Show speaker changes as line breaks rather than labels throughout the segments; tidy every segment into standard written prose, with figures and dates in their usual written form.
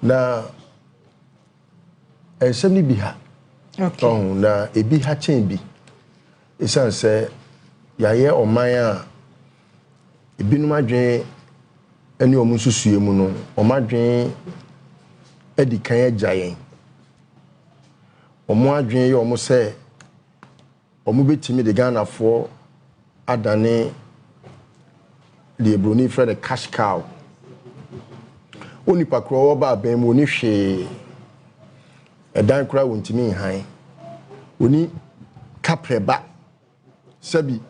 na ensem bi ha okay na ebi ha chen bi esan se yaye oman a ebinum adwen ani omu susue mu no omadwen edikan agyayen omu adwen ye omu se omu betimi de Ghanafo adane the Bruni friend a cash cow. Only pakro ba ben woni hwe e dan kura wontimi han. Oni kapreba sabi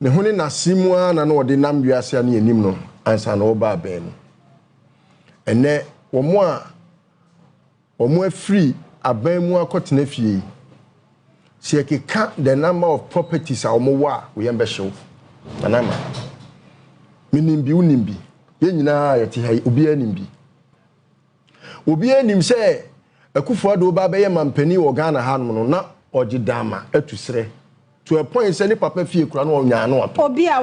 ne hone nasimu na no de nam wiase na enim no ansa na oba ben. Ene omo afri aban mu akotena fie. Se ka the number of properties a omo wa we yembe hyew. Anama minimbi unimbi ye nyina yete ha obi animbi obi anim se Akufo Addo ba be ye mampani wo Ghana ha no na ogidama atusre to a point say ni papa fie kura no onya no ato obi a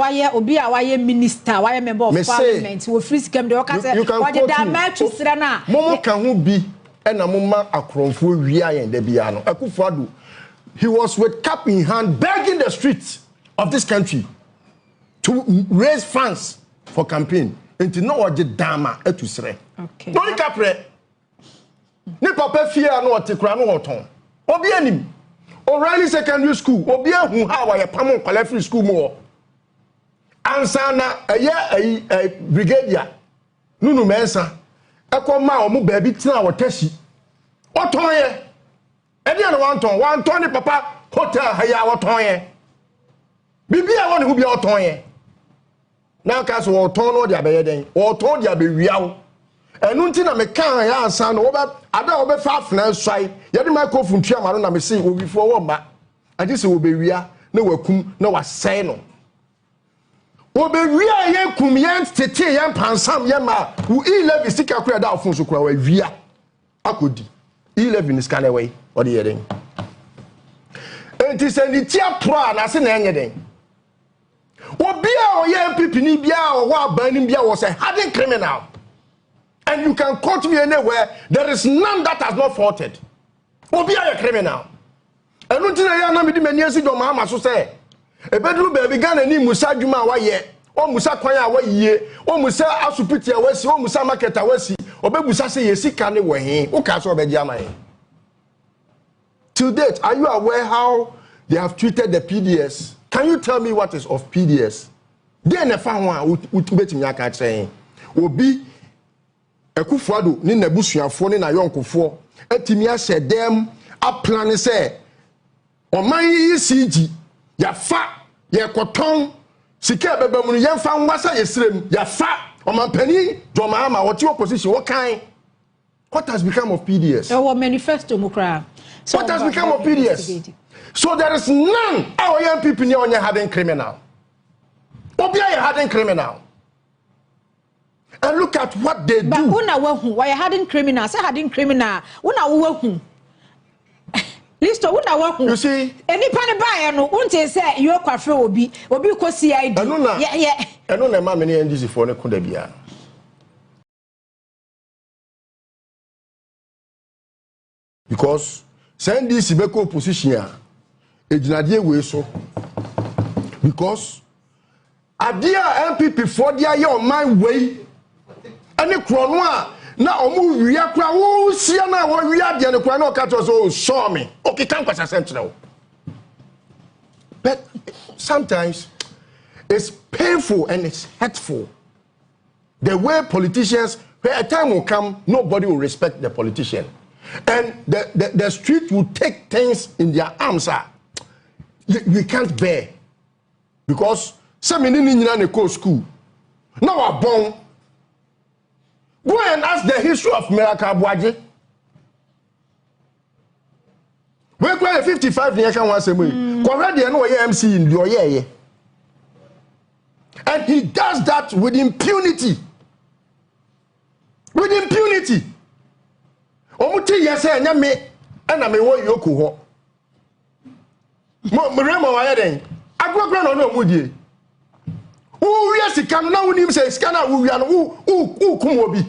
waye minister waye member of parliament wo free scam de o ka say ogidama atusre na momo ka ho bi na momma akromfo wi ayen da bia no Akufo Addo he was with cap in hand begging the streets of this country to raise funds for campaign. Enti no oje dama etusre. Okay. No capre. Ni papa fie na otekura no oton. Obi anim. O'Reilly Secondary School, obi ahu ha wa ye pam kwala free school mo. Ansa na eye brigadier. Nunu mensa. Ekoma omu baabi tina wotashi. Oton ye. Edi na wan ton ni papa hotel ha ya woton ye. Bibia woni hu bia oton ye. Now case wo ton no dia beye den wo ton dia be wiawo enu nti na me kan ya ansa no wo be ada wo be fa afna swai ye de microphone tua ma no na me sei obifo wo mba ade se wo be wia na wakum na wasai no wo be wia ye kum ye tete ye pansam ye ma wo 11 sika kura da ofun so kura wa wia akodi 11 sika na we o de ye den enti se ni tia pro na se na enye den Obia or ye MPP ni bia or wa burning bia was a hardened criminal. And you can quote me anywhere, there is none that has not faulted. Obia a criminal. And until I am with many years ago, Mama so say, a bedroom baby gun and Musa Juma wa ye, or Musa Kwaya wa ye, or Musa Asupiti awasi, or Musa Market awasi, or Bebusa say ye see can away, or Castle Bejamai. To date, are you aware how they have treated the PDS? Can you tell me what is of PDS? Then a fan one would bet me aka saying, Obi Akufo Addo ni na busuafo ni na yonkofo atimi ahye dem a plan say oman yi CG ya fa ye koton sika bebam no ye fa nwasa yesrem ya fa omanpani do Mahama what opposition what kind? What has become of PDS? Our manifesto mukra. What has become of PDS? So there is none our young people near on your hardened criminal. Obia a hardened criminal. And look at what they do. But why hardened criminal? Say hardened criminal. You see, any pan buy no won't say you are quite obi ko CID. Yeah. I don't know many NGC for could be. Because send this Ibeko position ejinadie we so because adia MPP for dia your mind way any krono a na omu wia kra wo sia na wo wia dia ne kra na o ka to so show me okay kan kwasa central. But sometimes it's painful and it's hurtful the way politicians, where a time will come nobody will respect the politician and the street will take things in their arms. We can't bear because some in the school now are born. Go and ask the history of Aboagye. We go 55 years can once a week. Already I know MC in the and he does that with impunity. With impunity. Omuti yese nya me na me wo yoku ho. Mo remo wa yeden. Agwagwa no no mudie. Wo wi sika no na wonim se sika na wo wi no wo kum obi.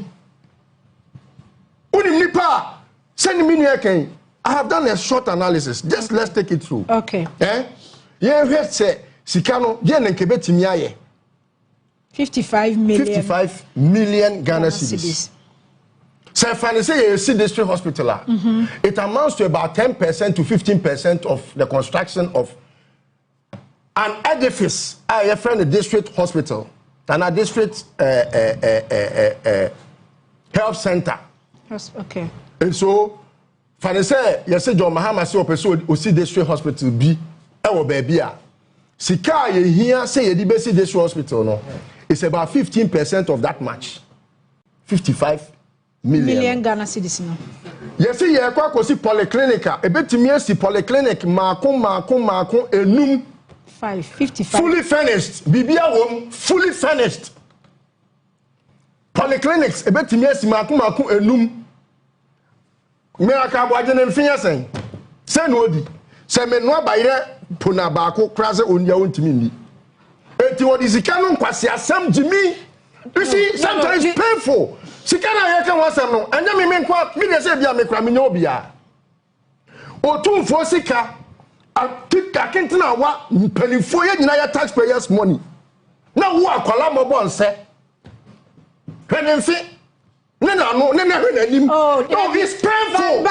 Unim nipa send me near Ken. I have done a short analysis. Just let's take it through.
Okay.
Yeah, heard say Sikano, yen and Kebeti Miaye.
55 million
Ghana cedis. So if I say you see district hospital, it amounts to about 10% to 15% of the construction of an edifice. I friend a district hospital and a district health center.
Okay.
And so, if I say you say John Mahama say opeso o see district hospital B, ewo baby a. Sika ye here say ye di besi district hospital no. It's about 15% of that much. 55 million
Ghana cedis no.
Yes, ye kwa kosi polyclinica. Ebetimi esi polyclinic maako enum
55
fully furnished. Bibia wom fully furnished. Polyclinics ebetimi esi maako enum. Me aka Aboagye ne mfinya sen. Se no odi. Se me no abayire pona baako krase onia ontimi ni. Eti wodi sika no nkwase asem jimi. You see, sometimes it's painful. Sikana yeke wasem no. Anya me nkwa me de se bia me kra me nya obia. Otumfo sika atika kentina wa mpanifo ye nyina ya taxpayers money. Na wo akwala mobo nse. Hwenenfi no, it's painful.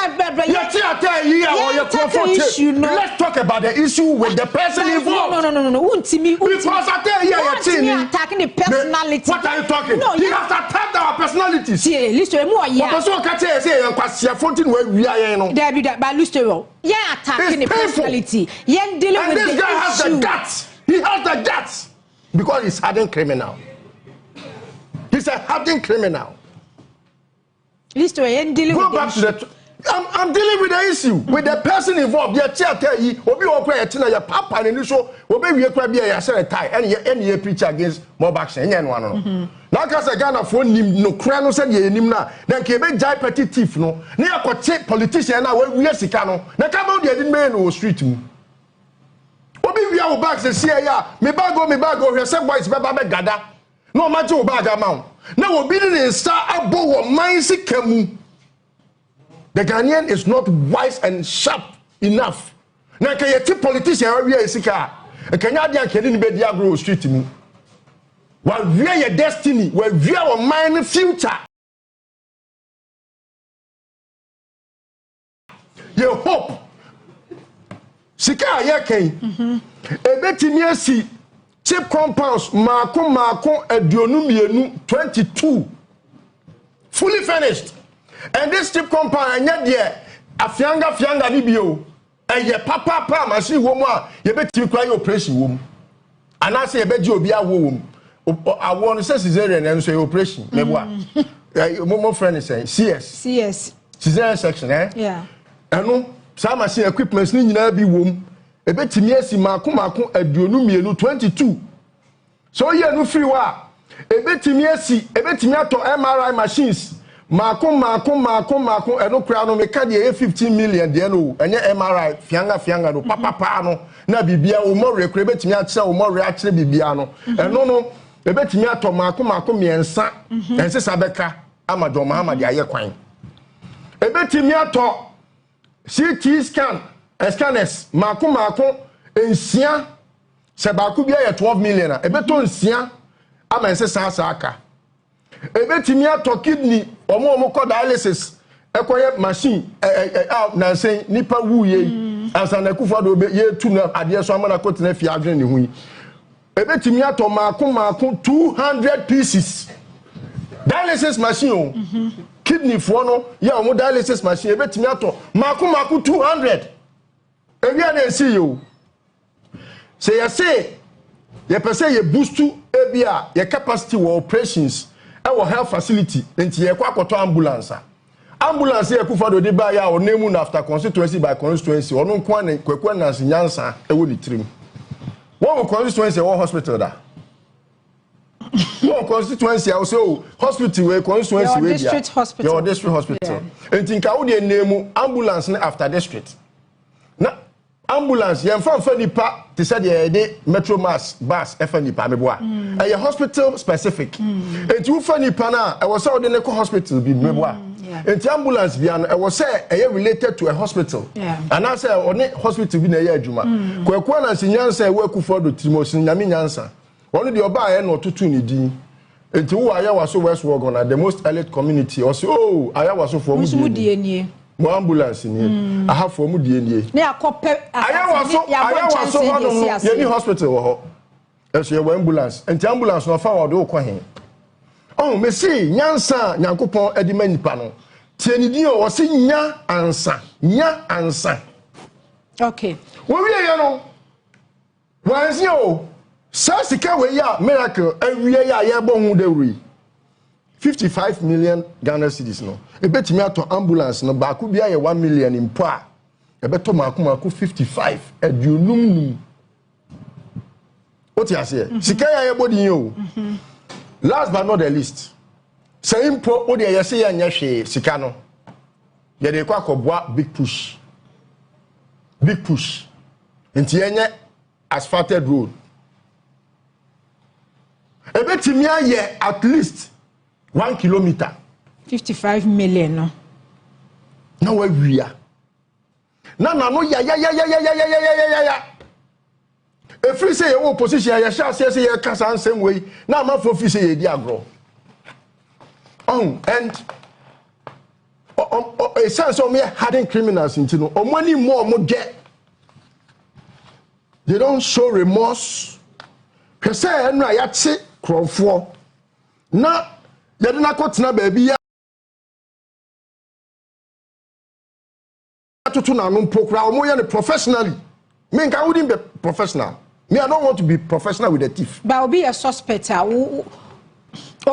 Let's talk about the issue with the person involved.
No.
Because I tell you, you're
attacking the personality.
What are you talking?
No,
he has attacked our personalities.
See, listen, more yeah.
But
attacking the personality. Yeah, dealing
and
with
this
the
guy has the guts. He has the guts because he's hardened criminal. He's a hardened criminal.
Dealing
Go back to the. I'm dealing with the issue with the person involved. Yeah, tell you, obi okwa yetina ya papa and so obi we kwa bia ya share tie and ye preach against mob action. Nya no ano. Na ka say Ghana for nim no kra no say ye nim na then ke be jai petty thief no. Na yakoche politician na we sika no. Na ka ba dey me no street mu. Obi we our bags say ya me bag go we say boys be ba gada. No ma je o bag amount. Na obi ni star abo wo man sika mu. The Ghanaian is not wise and sharp enough. Now, can you tell politicians where you are? Can you add Kennedy Agyapong street mu? While we are your destiny, where we are our mind future. Your hope. Sika ya ken. Ebetimi asi cheap compounds maako aduonu mienu 22 fully finished. And this cheap compound and yet there afianga bibio and ye papa machine wo mu a ye betimi kry operation wo mu ana say ye beji obi awo wo mu I want to say cesarean and say operation meboa mo friend is saying CS cesarean section
yeah
eno some machine equipments ni nyina bi wo mu e betimi asi maako aduonu mienu 22 so ye no free wa e betimi ato MRI machines Mako eno kura no meka de 15 million de no enye MRI fianga no papa no na bibia o mo rekure betimi a kire o mo re a kire bibia no eno no e betimi ato mako miensa ense sabeka ama do Mahamadu aye kwan e betimi ato CT scan scanners mako ensia se ba ku bia ye 12 million e beto ensia ama ense sa aka ebetimi ato kidney omo ko dialysis ekoye machine na say nipa wuye Asante Akufo Addo ye tu na ade so amana ko tena fi adwene ne hu ebetimi ato mako 200 pieces dialysis machine kidney fo no ya omo dialysis machine ebetimi ato mako 200 ewia na esi yo say you say ye pese ye boost ebia ye capacity for operations our health facility enti ye kwa akoto ambulance ye Akufo Addo de ba ya o name after constituency by constituency ono nko an Kweku Annan nyansa ewo ni tirim one constituency one hospital da one constituency also hospital we constituency we
district hospital
your district hospital enti nka wo de name ambulance after district na ambulance ye mfa nipa te said the metro mass bus efa nipa meboa a hospital specific enti wo fa nipa na e wo say wo de ne ko hospital bi meboa enti ambulance bia no e was say related to a hospital and I say on hospital bi na ye adwuma Kweku Annan nyansa e Akufo Addo timosin nyame nyansa one de oba aye no tutu ni din enti wo aya waso West Worgon the most elite community or say oh aya waso for mu die mo ambulance ni aha for mu die nie
na akope
aya waso hono ye ni hospital wo ho eso ye ambulance enti ambulance no fa wo de wo hen oh me see nyansa nyankopon edima nipa no tienidi o wo se nya ansa
okay
wo wie ye no wansi o sasika we ya miracle awie ya ye bo hu dawri 55 million Ghana cedis no e betimi ato ambulance no ba ku bia ye 1 million impo a e beto maku 55 adunum what you say sika ya ye bodi yo last but not the least say impo o de ye say ya nya hwe sika no ye de kwa koboa big push enti enye asphalted road e betimi aye at least 1 kilometer
55 million no
na wa wia na no ya efri say your opposition ya sha say ye kasa ansem we na ma for fi say ye di agro and a sense of me Harden criminals into no money more get they don't show remorse per say na ya chi krofo na ye de na kotena baby ya to na no pokra omo ye professionally me nka wouldn't be professional. Me, I don't want to be professional with the thief.
But I'll be a suspect. I'll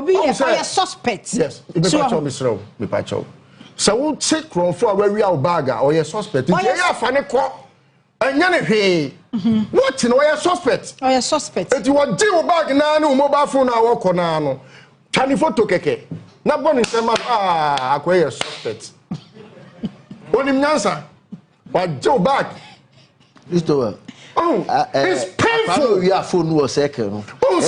be a suspect.
Yes. So we'll take from for where we are bagger or a suspect. If you are funny call and yanni, what in a suspect?
Or a suspect.
If you want deal bag now, mobile phone, I walk on now. Tiny photo keke. Not one in some acquire suspect. Only Nansa. But Joe back. It's painful.
We are phone was second.
We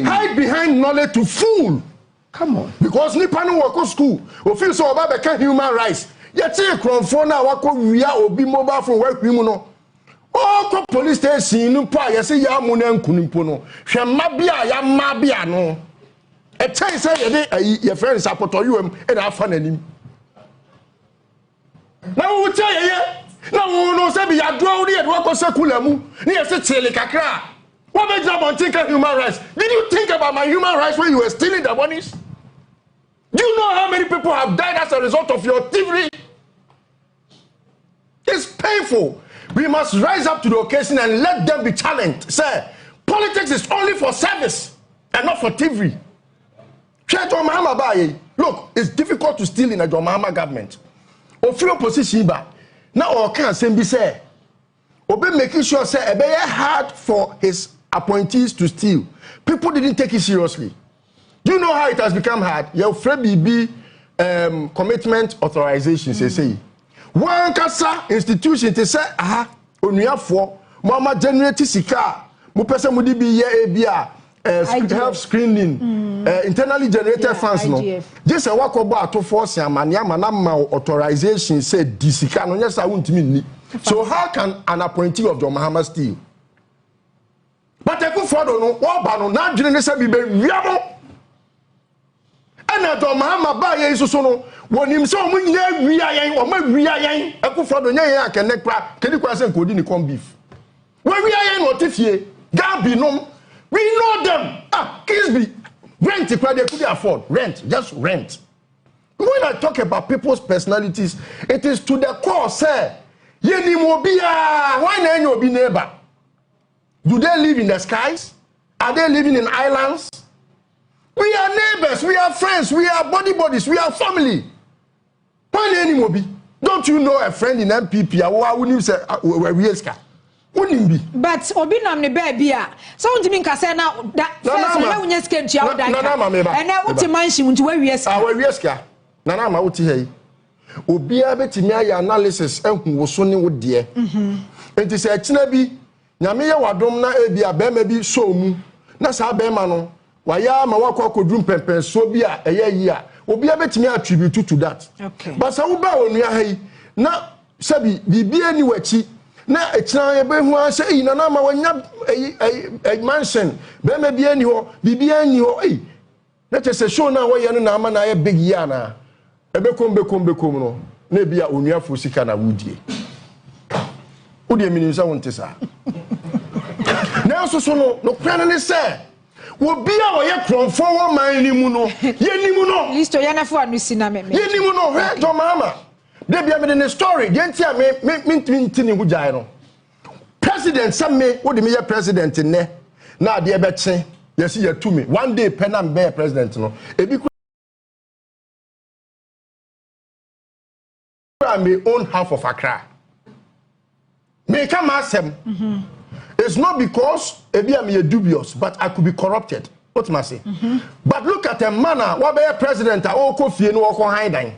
hide behind knowledge to fool.
Come on.
Because Nipano work school. We feel so about human rights. Yet say phone now we are obi mobile phone work no. Oh, police station no pa you say ya muna nkunimpo no. Hwe mabia ya mabia no. E tell say your friends support you and afa nanim. Now we tell you now no say be adwo dey adwo ko sekula mu na ye say chele kakra what make job on think human rights did you think about my human rights when you were stealing the monies? Do you know how many people have died as a result of your thievery? It's painful. We must rise up to the occasion and let them be challenged. Say politics is only for service and not for thievery. Look, it's difficult to steal in a John Mahama government. Of your position back. Now, or can be say, Obe making sure say it be hard for his appointees to steal. People didn't take it seriously. Do you know how it has become hard? Your BB commitment authorization say. One kasa institution to say onuyafo mama generate sika mo pese mo di bi ye ebia health screening internally generated funds no just a work about Ato Forson amane amana authorization say disika no yes I won't mean. So how can an appointee of John Mahama steal? But Akufo Addo no wo ba no na dwene ne say bi be wiamo ana John Mahama ba ye so no wonim say omo nyina wia yen o ma wia yen Akufo Addo nya yen akene kra kedi kwa say nkodi ni corn beef we wia yen no tifie Gabby no. We know them. Kisby, rent they could afford. Rent, just rent. When I talk about people's personalities, it is to the core, sir. Yeni mobia, why na be neighbor? Do they live in the skies? Are they living in islands? We are neighbors, we are friends, we are buddies, we are family. Why na mobi? Don't you know a friend in MPP? I wouldn't say where we are.
But Obinam ne baby so ntimi nka say na first na wunya sika ntua wo dan and na wuti mansion nti wa wieska
wa wieska na na ma wuti hey obia betimi ayi analysis ehun wo so ne wo de enti se akina bi nyame ye wadom na ebia bema bi so mu na sa bema no waya ma wakọ kodrum pempen so bi a eye yi a obi abetimi attribute to that.
Okay.
But sa wo ba onua ha yi na sabi bibia ni wachi na ekira ye be hu a se yi na na ma wanya mansion be ma bia ni ho bibia ni ho na chese show na wo ye no na ama na ye big year na ebekom no na bia onua fo sika na wudie wudie minisa wontesa na so no kwana ne se wo bia wo ye kronfo wo man ni mu no ye ni mu no
listo ye na fo anu sina me
ye ni mu no he to mama de bia me the story de ntia me ntini hu jai no president Sammy wo de me ye president ne na de be che yes ye to me one day pen am be president no ebi I may own half of Accra. Me come asem. It's not because ebi am ye dubious, but I could be corrupted. What must I say? But look at a manner what be a president a fie no oko hiding.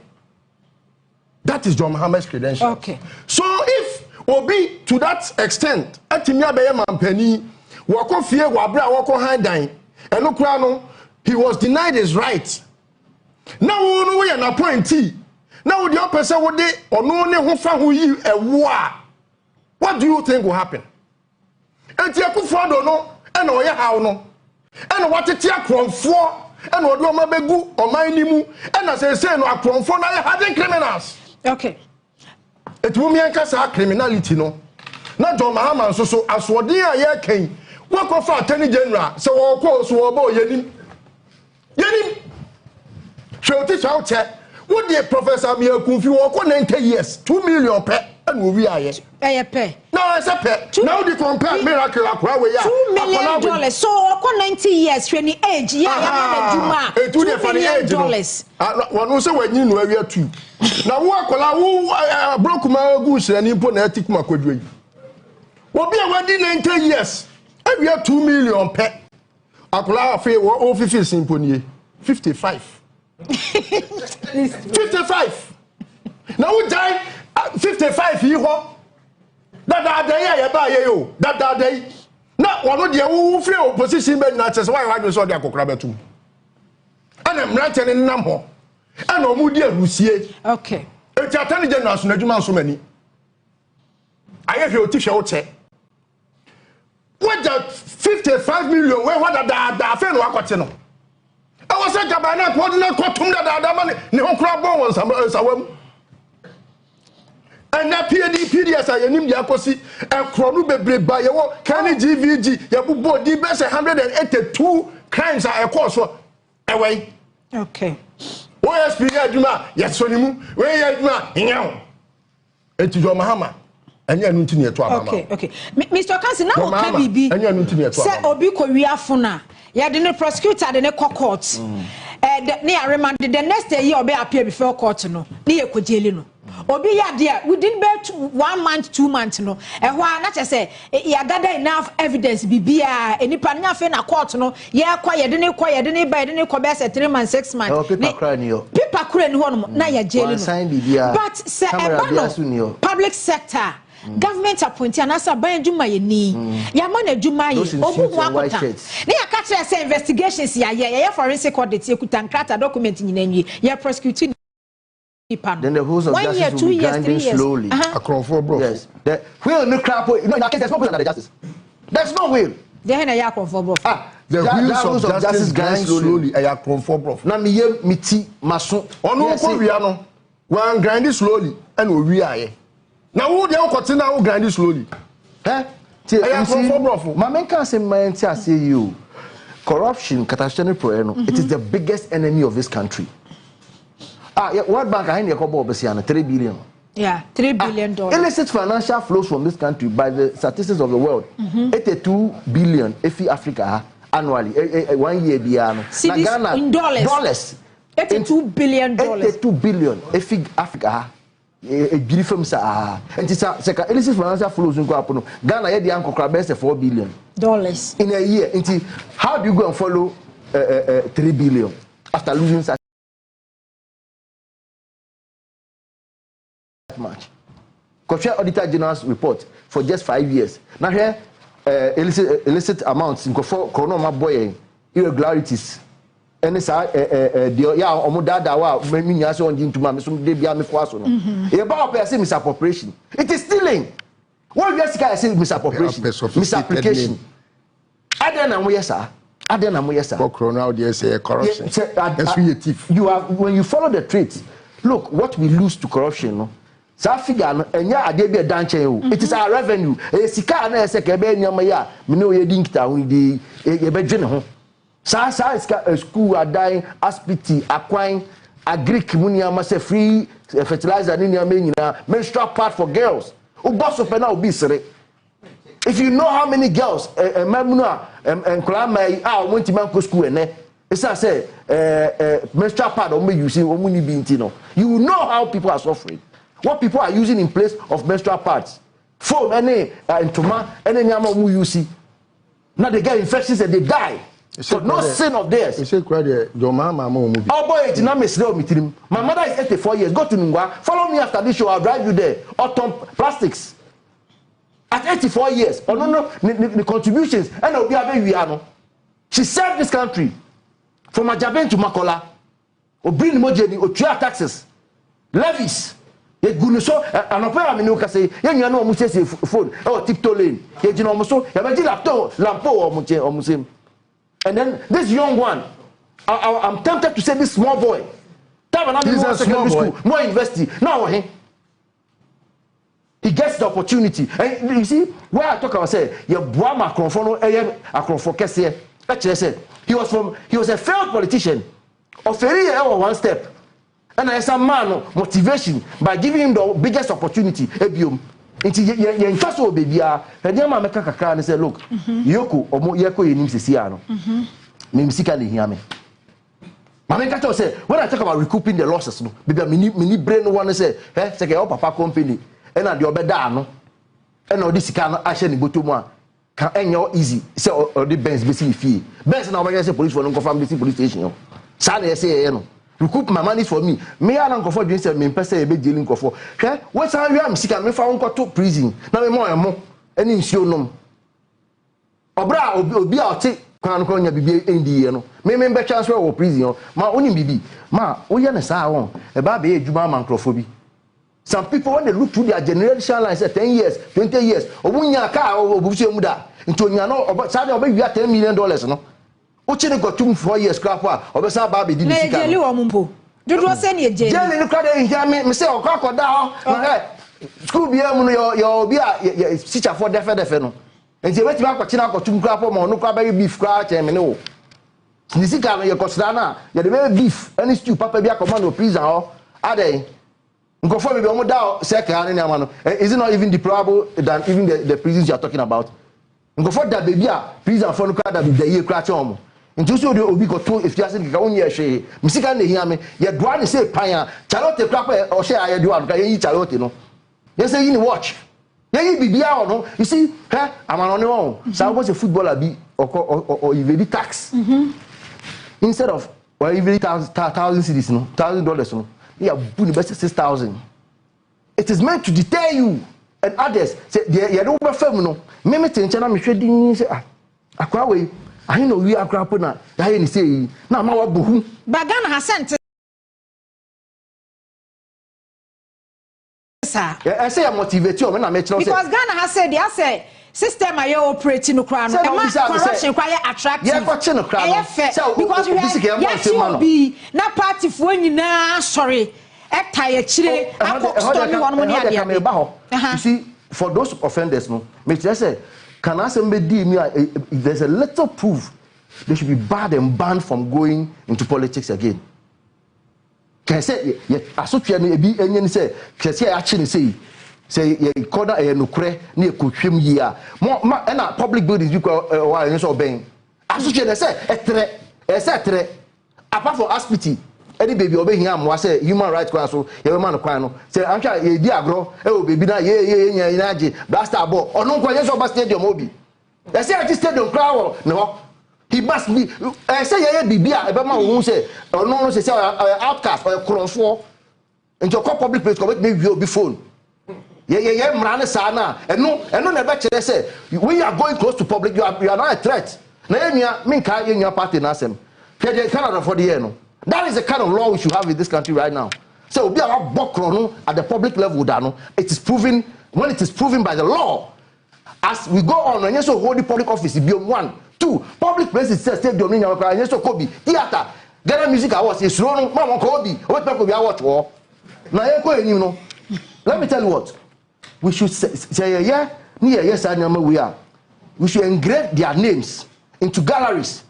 That is John Muhammad's credential.
Okay.
So if obi to that extent atimi abeye mampani woko fie wabra woko hiding eno kura no he was denied his right. Now we know we an appointee. Now the person would they or no ne fa hu yi ewo. What do you think will happen? Enti Akufo Addo no e na oye haw no. E na watete akronfo e na ode o mabegu oman ni mu e na say no akronfo na ye Harden criminals.
Okay.
It will mean kasa criminality no. Na John Mahama so asodin a ye kan. Wo ko fa attorney general so wo ko so wo bo yenim. Yenim. Shoti chauche. What the professor Akufo woko 90 years 2 million per and we are yes.
Pay.
No, it's a pay. Now the compare miracle akwa we
$2 million. So woko 90 years when the age yeah $2 million.
One who say when you know area 2. Now wo akola wo broke ma goose and impo na etik makodwe. Wo be we 90 years. We are 2 million per. Akola afi wo 50 simple nie 55. 55. Now we die 55 here. That day ya ba ye yo. That day. Na one dey wo free opposition be na chese why wadwe so dey akokra betum. Ana mrante ne nam ho. Ana omu di arusie.
Okay.
Eti atani general so na dwuma so mani. Aye hwe oti hwe wo che. What the 55 million we what da fe no akote no. I was a Gabana coordinate Kotum that ne Hokrabo was Sawam. And that PDS I named Yakosi and Kronube by your Kennedy GVG, Yabubo, the best 182 crimes are a course away.
Okay.
Where's Piyaduma? Yes, Sonimu, where Yaduma, Inyo. And to your Mahama. And you're not near to
Okay. Mr. Kansi, now can be
and you're not near to
say Obiko Riafuna. Ya the prosecutor the court. Ne remanded the next day you be appear before court no. Ne ye kojeli no. Obi ya there within 1 month 2 months no. E wa na say ya gather enough evidence bibia enipa nya fe na court no. Ye kwa ye de ne ba ye de ne ko be say 3 months 6 months.
Paper kra ni yo.
Paper kra ni ho no na ya jeli no. But say e public sector government appointee anasa ban adwuma ye ni ya ma na adwuma ye obu ho akota ne ya ka kire say investigations ya ye forensic audit ye kuta nkrata document nyina nwie ya prosecute pan
then the rules of justice will be grinding slowly
akronfo bro.
Yes the will no crap no in case there's no person under justice there's no will
there na ya akronfo bro
the rules of justice grind slowly akronfo bro
na me ye miti maso
onu ko wia no wan grind slowly and o wi aye. Now who they continue now grind slowly?
My can say my entire say you corruption, catastrophic problem. It is the biggest enemy of this country. World Bank I need 3 billion.
Yeah, $3 billion.
Illicit financial flows from this country by the statistics of the world. 82 billion if Africa annually 1 year
Ghana in dollars. 82 billion.
82 billion if Africa. A beautiful sa and it's a illicit financial flows in Guapono. Ghana had the uncle best $4 billion
in
a year. How do you go and follow 3 billion after losing such much? Kojo Auditor General's report for just 5 years. Now here illicit amounts in Kojo Corona boy irregularities. And it's dada wa me nya so onji ntuma me so de bia me fo aso no e ba opa say misappropriation. It is stealing. What you say misappropriation, misapplication. Aden na mo yesa. Aden na mo yesa.
For corona dey say corruption.
You have, when you follow the traits, look what we lose to corruption no. Sa figure no enya ade bi danchen o. It is our revenue. E sika na ese ke be nyama ya me no ye dinkita ho di ye be dwe ne ho. Sa school adan hospital akwan agric muniama say free fertilizer ni nyama nyina menstrual pad for girls. Boss of na obi sere. If you know how many girls memunu nkla mai won't man go school ene it's say menstrual pad o me use o muni bi nti no, you will know how people are suffering, what people are using in place of menstrual pads, foam any ntoma any nyama mu use now they get infections and they die. So no sin of theirs.
You say credit your mama mo mu bi.
Oh boy, it's not mesre o mitirim. My mother is 84 years. Go to Nungwa. Follow me after this show. I'll drive you there. Autumn plastics. At 84 years. Oh no, the contributions. And Obi Abe. She served this country from Ajaben to Makola. Obrin Mojeni, Otria taxes, levies. Ye gunuso anopera minuka say ye nua no omu say phone. Oh tiptoe lane. Ye jino omu so. Ye be laptop lampo omu say. And then this young one, I'm tempted to say this small boy. He's a secondary school, more university. Now he gets the opportunity. And you see, where I talk about say, your Brahma Akronfono, Akronfo Kese. Actually, I said he was a failed politician. Of a one step. And I said, man, motivation by giving him the biggest opportunity. Ebium. Into ye interest o baby a hede ma meka kakra and say look yoko omo yeko yenim sisia no me misika le hia me ma meka to say when I talk about recouping the losses no baby mini brain one say say ke your papa company and na de obeda no and na odi sika no ahye ne botomu a can enyo easy say odi Benz be si fie Benz na obega say police for no confirm the police station sa na say no recoup my money for me. Me and Uncle for say me pese e be dealing for. Hwe we san wi am sika me fa won to prison. Na me mo emo eni nsuo nom. Obra obi a ote kwan ko nya bibi endi no. Me be transfer wo prison ma oni bibi. Ma wo ye ne sa won e ba be ejuma man crofo. Some people when they look through their generational line say 10 years, 20 years. Obunya ka obusu emu da. Nto nya no sa de obi wi $10 million no. Uchine got 4 years crap obesa ba be di sika.
Na jeli wo mumpo. Dodo se na jeli.
Jeli no kwade hia me say okokoda ho. School bi am no yo bi a teacher for defe no. Enti e wetima akochi na akotum crap mo no kwa ba beef kwa che me ne wo. Ni sika no ye kosra na ye de be beef any stew papa bi akoma no prison ho. Adey. Nkofo be omo da second ani ama no. Is it not even deplorable than even the prisons you are talking about? Nkofo da baby a prison for no kwa da be the ye kra che omo. Nti so de obi ko to efiase nkeka onye hwe misika na hia me ye doa ne say pan a Charlotte krapa o hye aye doa no ka ye Charlotte no ye say you watch ye bibia o no you see amano ne won sa go say footballer bi or evade tax instead of or evade $1,000 no $1,000 no ya bu ni best 6,000. It is meant to deter you and others say ye do be fam no me tenche na me hwedi say akwa we I know we are crap na ya ni say na ma wa bohu
bagana ha sent sa
I say motivate you na me tell say
because Ghana has said ya say system aye operate no kra no e ma corruption kwa ye attractive
ye ko che no kra no
because we be na party fo nyina sorry eta ye chire akọ ni won mo ni ade
you see for those offenders no me tell say can I say there's a little proof they should be barred and banned from going into politics again. Can I say asotwe no ebi enye say kese ya chi ne say ye corner e nokre na ekotwem yi a na public buildings bi ko wa enye so ben asotwe ne say etre apart from hospital any baby obehia amwa say human rights kwa so ye man kwan no say antwa ye di agro e o baby na ye nya age blaster ball onu kwa ye so ba stadium obi they say at stadium crowd no he must be say ye bibia e be ma wo say onu no say outcast or kronfo into public place ko make we obi phone ye mra ne sa na enu na be kire say we are going close to public you are not a threat Na yenya minka yenya party na asem. Canada for the year no. That is the kind of law we should have in this country right now. So be our bokro at the public level dano. It is proven when it is proven by the law. As we go on, and so hold the public office be 1, 2 public places say stadium in your car and so Kobe theater. Ghana Music Awards is run mama Kobe. What people be watch war. Now you know. Let me tell you what. We should say yes we are. We should engrave their names into galleries.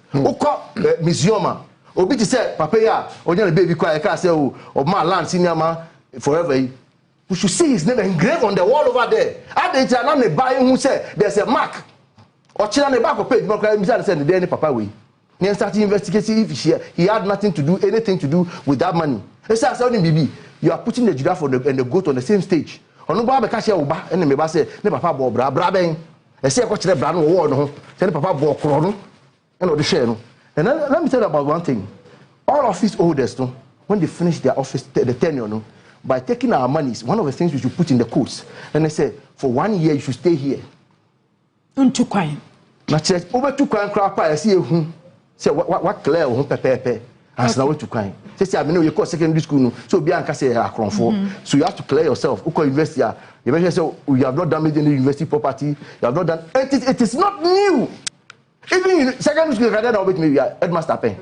Museum. Obi to say papa ya onya baby kwa ka say o ma land senior man forever. We should see his name engraved on the wall over there. Ade ti na me buy who say there's a mark. Ochina ne back page mo cry me say the any papa we. He start investigating if he had nothing to do anything to do with that money. He say bibi you are putting the giraffe and the goat on the same stage. Onu ba be ka share oba and me ba say ne papa bo bra ben. E say ko kire bra no wo no. Say ne papa bo kro no. And o de share no. And then, let me tell you about one thing. All office holders, no, when they finish their office, the tenure, no, by taking our monies, one of the things we should put in the codes. And they say, for 1 year, you should stay here.
Too quiet.
Over 2 crime crap, I see you. Say, what clear, who pepe. As now to crime. Say, I mean, you call secondary school, no, so Bianca say, so you have to clear yourself. Who university? You mentioned, so you have not damaged any university property. You have not done. It is not new. Even in secondary school, rather than with me, headmaster pen.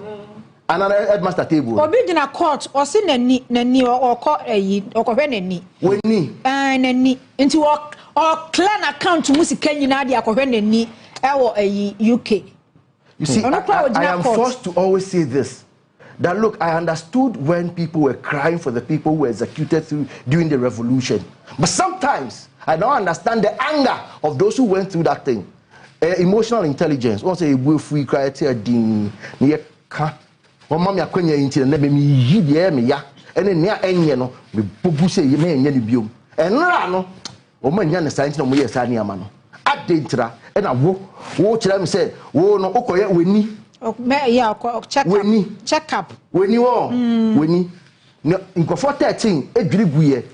Another headmaster table.
Or be in a court, or sin nani or court or covenant.
When ni.
Nani. Into or clan account to Musi Kenya Nadia Covenant or UK.
You see, I am forced to always say this. That look, I understood when people were crying for the people who were executed during the revolution. But sometimes I don't understand the anger of those who went through that thing. Emotional intelligence. Once a will free cry tear ding near ka. One mammy acquaint into the name me me ya. And then near Enyano, we bubu say you may any bium. And Rano, or man yan science no more sani amano. At Dintra, and I watch them say, oh no, okay, we need. Check up. When you are, when you in comfort 13, a dribble, they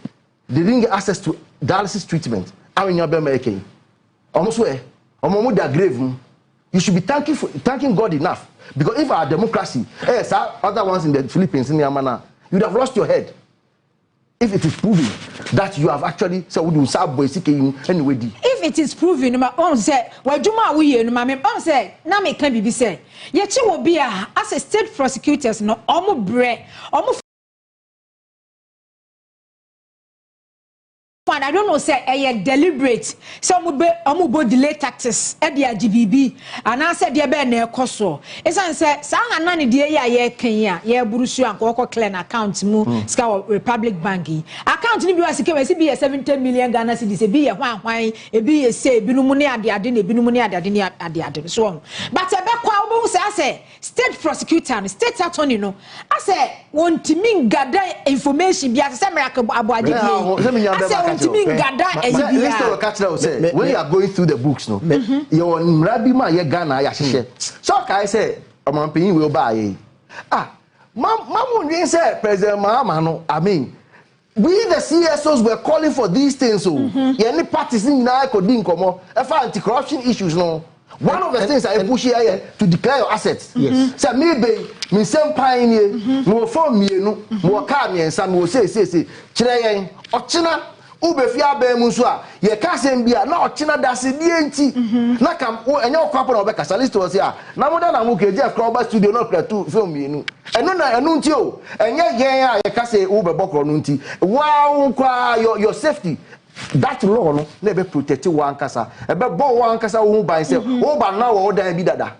didn't get access to dialysis treatment. I'm in your bed making. Almost where. You should be thanking God enough. Because if our democracy, other ones in the Philippines, in Yamana, you'd have lost your head. If it is proven that you have actually said, anyway.
If it is proven, my own say, well, Juma, we and my own say, now me can be said. Yet you will be as a state prosecutors, no, almost bread, almost. I don't know, say a deliberate. Some would be delay taxes at the GBB, and I said, dear Ben, Koso. As I said, Sang and Nani, dear, Kenya, Burusu and Koko Clan account, Scout Republic Banking. Account to be a 70 million Ghana cedis, be a wine, a be a say, Binumunia, the Adini, Binumunia, the Adini, so on. But a back, I say, state prosecutor and state attorney, no. I say, want to mean gather information, be as a miracle Aboagye. When
you are going through the books, no, you're Rabima, you're Ghana, you're so I say, I'm paying will buy. Mom didn't say President Mahamadu. I mean, we the CSOs were calling for these things. So, any parties in Nako, anti-corruption issues, no. One of the things I push here to declare your assets. Yes. So maybe me some pioneer, more form me, more car me, and some will say, Chile, Ochina. Ube fia be musua ye kasem bia na ochina dase die nti na kam enye okwapo na obeka list was here na moda na muke je Kroba studio no platu film enu enu na enu nti o enye yen a ye kase ube bokro no nti wow kwa your safety that law no na be protect one kasa e be bo one kasa wo ban se wo ba na wo dan bi dada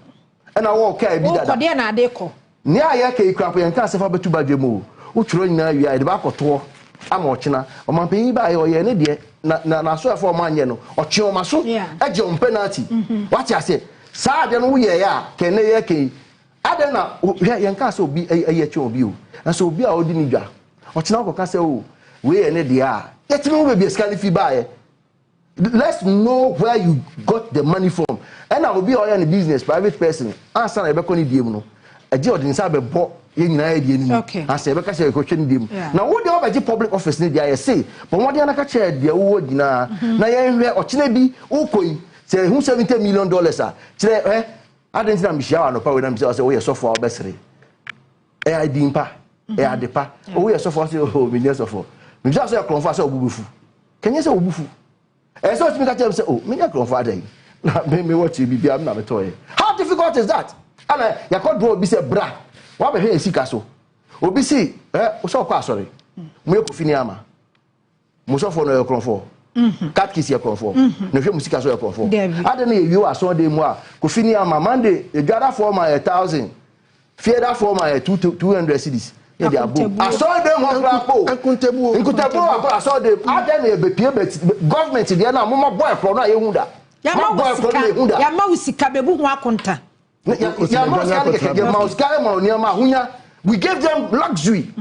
e na wo ka bi dada
ko de na ade ko
ni aye ka ikrapo yen ka se fa betu badwemu wo tworo nyina wi a de ba koto ama ochina omampenyi ba yo ye ne de na so afọ manye no ochi o maso eje on penalty what you say sa de no ye ya kene ye ken ade na ye nka so obi eye chi obi o na so obi a odi ni dwa ochina ko ka se o we ye ne de a yetimi we be scalifi ba ye let's know where you got the money from and I will be all in business private person answer na be ko ni diem no eje odin sa be bo
okay.
I say, because you're questioning them. Now, what do you have public office? I say, but what do you have to share? The award now, or Chinebi, Okoi, say, who $70 million, I didn't say I'm sure no power. I'm say we are so far obesity. I didn't pa. I had the pa. We are so far. Oh, millions of. Me just say confirm say obubufu. Can you say obubufu? So me catch say oh, me na confirm dey. Na me watch you be am na me toy. How difficult is that? And ya call do obi say bra. Wa be hwe sika so. Obi say o so kwa sorry. Mo Kofi ni ama. Mo so for no confirm. Cat kiss your confirm. No hwe musika so your confirm. Ade na you aso dey mu a Kofi ni ama Monday e gather for my 1000. Fear that for my 200 cedis. Yeah, they are boom. I saw them on Blackpool. I saw them. I then be government. They are now more boy from now. You hunda. Ya
mausika bebu ho akonta.
Ya mausika ma oniama hunya. We gave them luxury.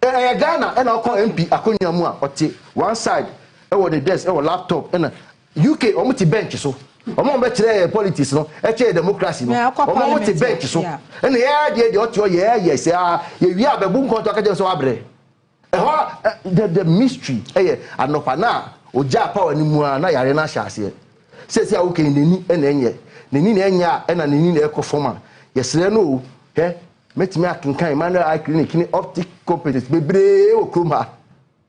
Ghana and our MP Akonya mu a ote one side. E wo the desk, e wo laptop and UK omuti bench so. Omo be kire politics no, e kire democracy no. Omo wote bench so. And the ote ye say ye wi abebu nkonto aka je so abre. The mystery anopa na oja power ni mu na yare na hyase. Say okay neni e na enye. Neni na enya e na neni na ekofoma. Yesre no metimi akenkan Emmanuel eye clinic ni optic competence bebre okroma.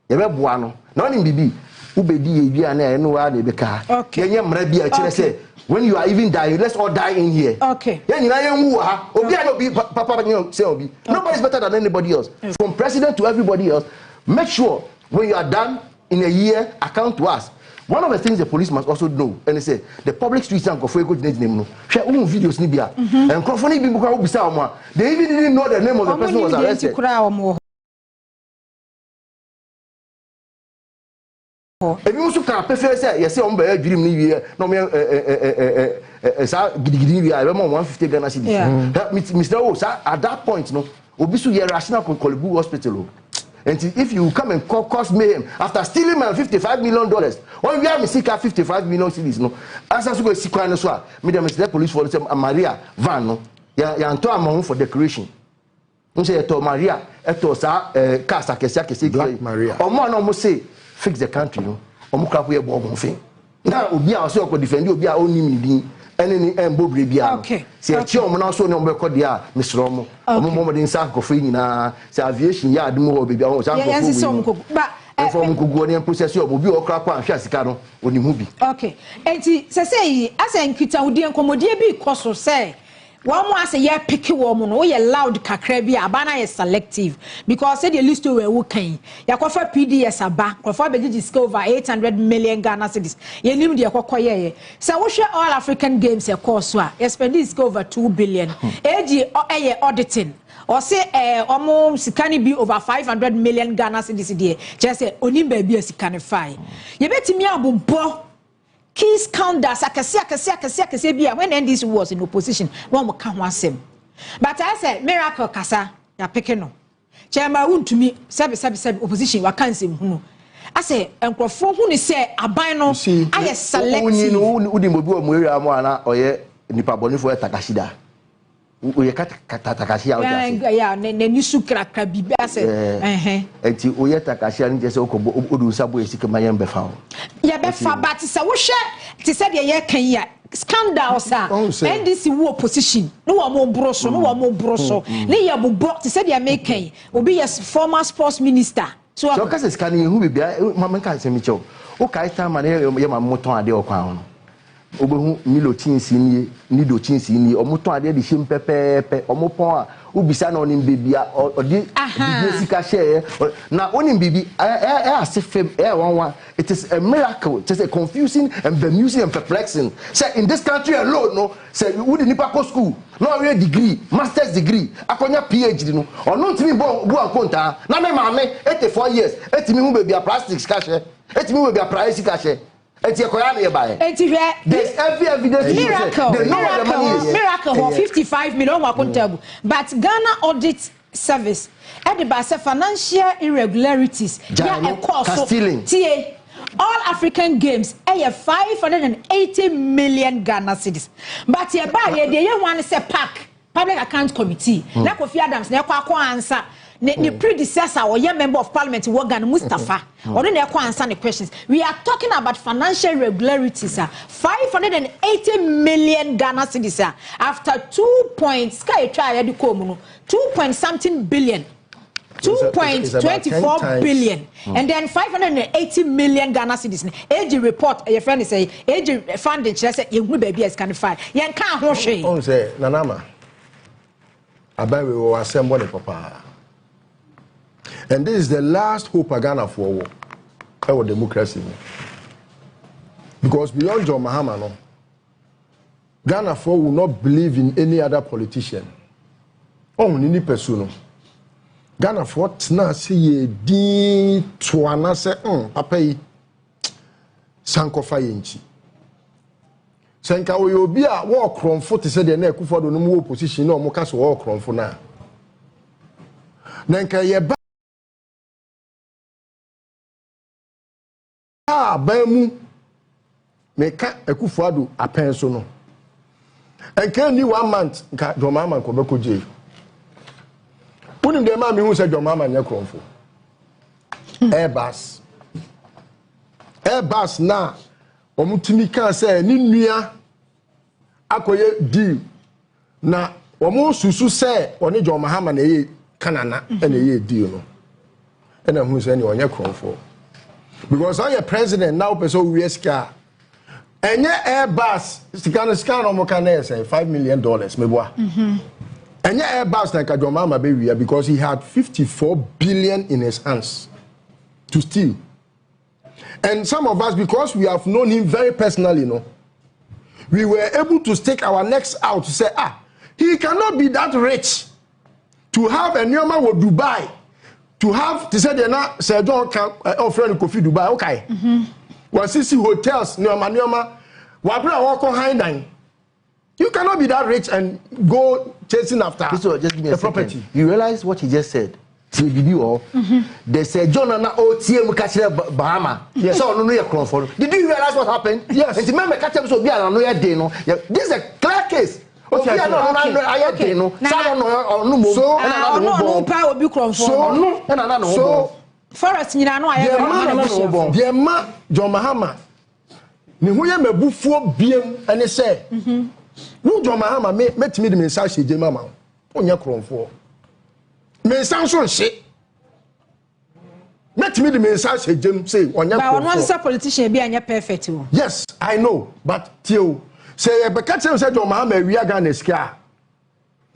Ye be boa no. Na oni bibi ubedi ye na eno wa de beka. Yenye mra bia kire say when you are even dying, let's all die in here. Okay. Nobody's better than anybody else. From president to everybody else, make sure when you are done in a year, account to us. One of the things the police must also know, and they say the public streets and share videos nibia and they even didn't know the name of the person who was arrested. If you also can prefer say yes on be dream ni wie no me sa gidigidi wie I be 150 Ghana cedis. That Mr. O at that point no obi so ye rational Kolebu hospital. And if you come and cause mayhem after stealing my $55 million, when we have Mr. 55 million cedis no answer so go sikwan so a me dem the police for say Maria van no ya anto amount for decoration. We say to Maria eto sa car sakesi Black Maria. Omo no mo say fix the country no omuka ko ye bo gonfin na obi a so ko defend obi a oni mi din eneni embobre bia se e chi omo na so ne omo ko dia misro omo omo din sa ko free nyina se aviation ya adum ho bebi o sa ko ba inform ko go ne process omo bi o kra kwa ahwa sika no oni hu bi okay enti se say asenkita odi enkomodie bi koso say one more say yeah picky woman no ye loud kakra bi abana ye selective because say the list we kan yakofa PDS aba kofa beji skill over 800 million Ghana cedis ye nim de kokoye say wo hwe all African games e course a ye spend skill over 2 billion age auditing or say omo sikani bi over 500 million Ghana cedis de just say onim ba bi sikanify ye betimi abompo key scandals akase bia when NDC was in opposition one mo ka ho asem but I said miracle kasa ya peke no chema wuntumi sebe opposition wa kansem hunu I say enkrofo hu ni say aban no aye selective udi mobi o mo area mo ana oye nipa bonifo etakashida oye katakashia o jase ya ne nisu krakra bibi ase enti oye takashia ni jese okobo odu sabo esike mayen befa o ya befa but se wo hwe ti se de ye kan ya scandals NDC wo opposition no wo mo broso ne ya bobo ti se de American obi yes former sports minister so ka se scanning hu bibia mama kan se mi chew o kai time man ye ma moton ade o kwan ho obehu milo chinsi ni do chinsi ni omoton ade de him pepepe omopon a ubisa na onim bibia odi sika share na onim bibi asifem one it is a miracle, just a confusing and bemusing and perplexing. Say in this country alone no say we the nipa ko school no real degree master's degree akonya PhD no ono ntimi bo ankonta na me mame 84 years etimi hu bibia plastics ka share etimi hu bibia price ka share there's every evidence miracle for 55 million wakontabu but Ghana Audit Service at the base financial irregularities all African games 580 million Ghana cedis but here by the one say pack public account committee na Kofi Adams na Kwaku answer
the predecessor or your member of parliament Wagan Mustafa or the answer the questions. We are talking about financial irregularities, 580 million Ghana cedis after 2 something billion. 2.24 billion and then 580 million Ghana cedis. AG report your friend say AG funding just say you baby as can find. Yan can't hold she.
On say Nanama. Abai we will assemble the papa. And this is the last hope of Ghana for our democracy. Because beyond John Mahama, no, Ghana for will not believe in any other politician. Only any person. Ghana for na see ye di tuana se papa yi sankofa yenchi. Senka we obi a wo kronfo te se de na Akufo Addo no mu opposition na omo ka so wo kronfo na. Nanka ye ba mu meka Akufo Addo apen so no. Enka ni 1 month nka Joma man ko bekoje. Unim de ma me hu se Joma man nya kronfo. Airbus na omutimi kan se ni nua akoye deal na omo susu se oni Joma Mahama na ye kanana na ye deal no. Na hu se ni onye kronfo. Because I am president now, person we ska. Enye Airbus, scan no can say $5 million, meboa. Enye Airbus na Joma Mahama be we because he had 54 billion in his hands to steal. And some of us, because we have known him very personally, we were able to stake our necks out to say, he cannot be that rich to have a Nyoma with Dubai. To have to say they na say don't offer Kofi Dubai okay. See hotels Nyoma wabra walk on high. You cannot be that rich and go chasing after
just give me
the
a
property.
Second. You realize what he just said? They said John na otchere catch Bahama. Yes. So no no Crawford. Did you realize what happened?
Yes.
And remember catch so be no day no. This is a clear case. Okay, so
Forest nyina no aye
the ma John Mahama ni hu ye mabufuo biem ene se no John Mahama metimi de message je mama onya kronfo me sanso nse metimi de message je say onya kronfo
but one politician be anya perfect.
Yes, I know, but till say e be catch say John Mahama wi aga na sika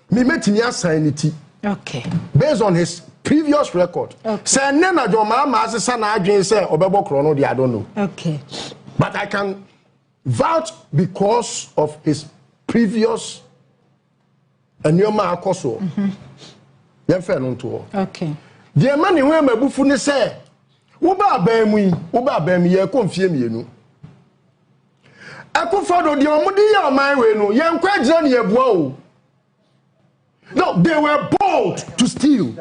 me metimi assign it.
Okay.
Based on his previous record.
Okay.
Say na John Mahama asesa na adwen say obebo kro no I don't know.
Okay.
But I can vouch because of his previous Nyoma akoso. Yemfe no nto.
Okay.
The man who mabufu ne say wo ba ban ye konfie mienu. Akufo Addo de omudi ye oman we no yenkwa gira ne yebua o. No, they were bold to steal.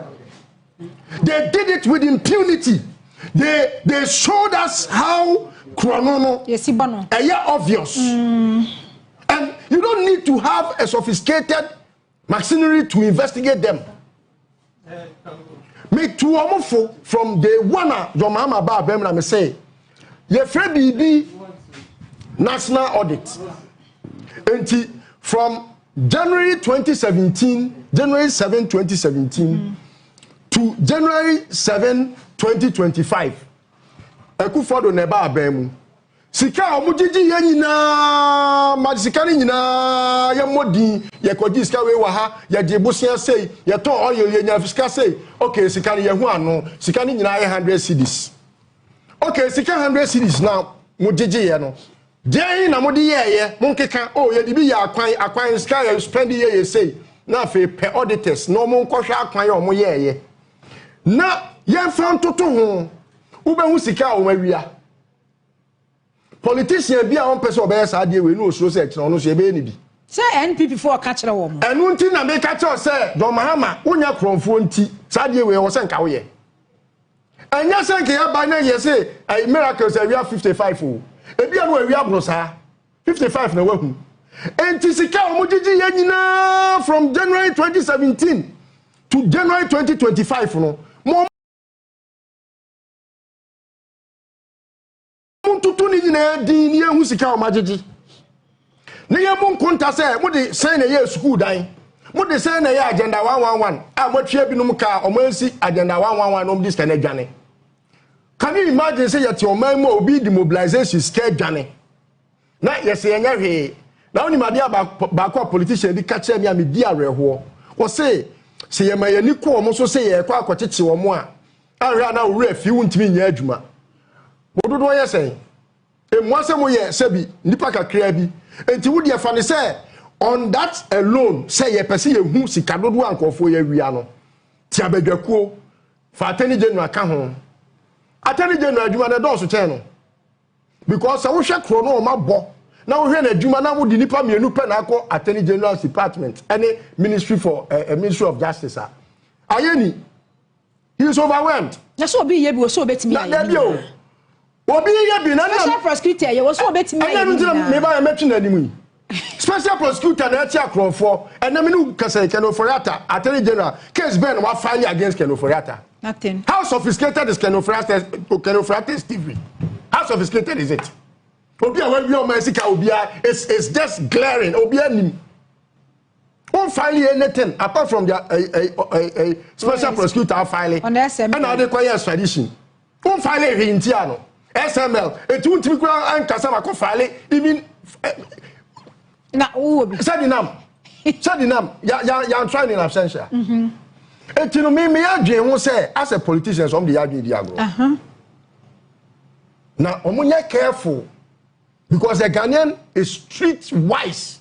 They did it with impunity. They showed us how chronono obvious. And you don't need to have a sophisticated machinery to investigate them. Me too from the one John Mahama ba bem me say ye free national audit. And from January 7, 2017 to January 7, 2025. Akufo Addo neba abemu. Sika omujiji ye nyina, ma sika ni nyina ye modi, ye koji sika we wa ha, ye de bosia sei, ye ton oil ye nya sika sei. Okay, sika ni ye hu ano, sika ni nyina ye 100 cedis. Okay, sika 100 cedis now mujiji ye no. Dey na modi ye monkeka ye di bi ya akwan sika ye spend ye say na fe pe auditors no mon kohwa akwan ye omo ye na ye fan toto ho ube hu sika o mawia politician bi a on person obe sa de we no osuro se kire no so ye be ni bi
say NPP for ka kire wo mo
enu nti na me ka kire say John Mahama unya kromfo nti sa de we wo se nka wo ye anya se nke ya ba na ye say miracles we are 55 o ebi anu ewi abrosa 55 na wahu enti sika omujiji ye nyina from January 2017 to January 2025 no mo tutu ni na din ni ehu sika o magigi ne ye mo nkonta se mo de sen na ye school dan mo de sen na ye agenda 111 a mo twa binum ka o mansi agenda 111 no dis kana dwane. Can you imagine say yet your man mo obi demobilization scare dwane na yes ye nya hwe na oni madia ba ko politician bi ka che me am di areho wo say se ye mayani ko mo so say ye kwa akocheche wo mo a ahwe na wura fi wuntimi nya adwuma wododo ye say emu asemo ye sebi nipa kakra bi enti wo de fa ne say on that alone say ye pese ye hu sika dodo ankofo ye wia no ti abadwakuo fa atani general ka ho atani general adwuma na do so chen no because wo hwe kro no ma bo na wo hwe na adwuma na wo di nipa mienu pe na akọ atani general department any ministry for a ministry of justice ayeni he is overwhelmed
na so obi ye bi wo so betimi aye
obi ye bi na
special prosecutor ye wo so betimi aye
me ba metwi na nimu special prosecutor na ati akrofo enam ni kasa Ken Ofori Atta attorney general case ben wa file against Ken Ofori Atta
nothing.
How sophisticated is Ken Ofori Atta's TV? How sophisticated is it? Obia when we are Mexico, Obia is just glaring. Obia nim. Won't file anything apart from the special prosecutor filing.
On SML.
And now they require extradition. Won't file it in Tiano. SML. It won't be and Kasama ko file even.
Na who
Sadinam. You're trying in absentia. Et you know me adwen say as a politician some the adwen di agro. Now omunya careful because the Ghanaian is street wise.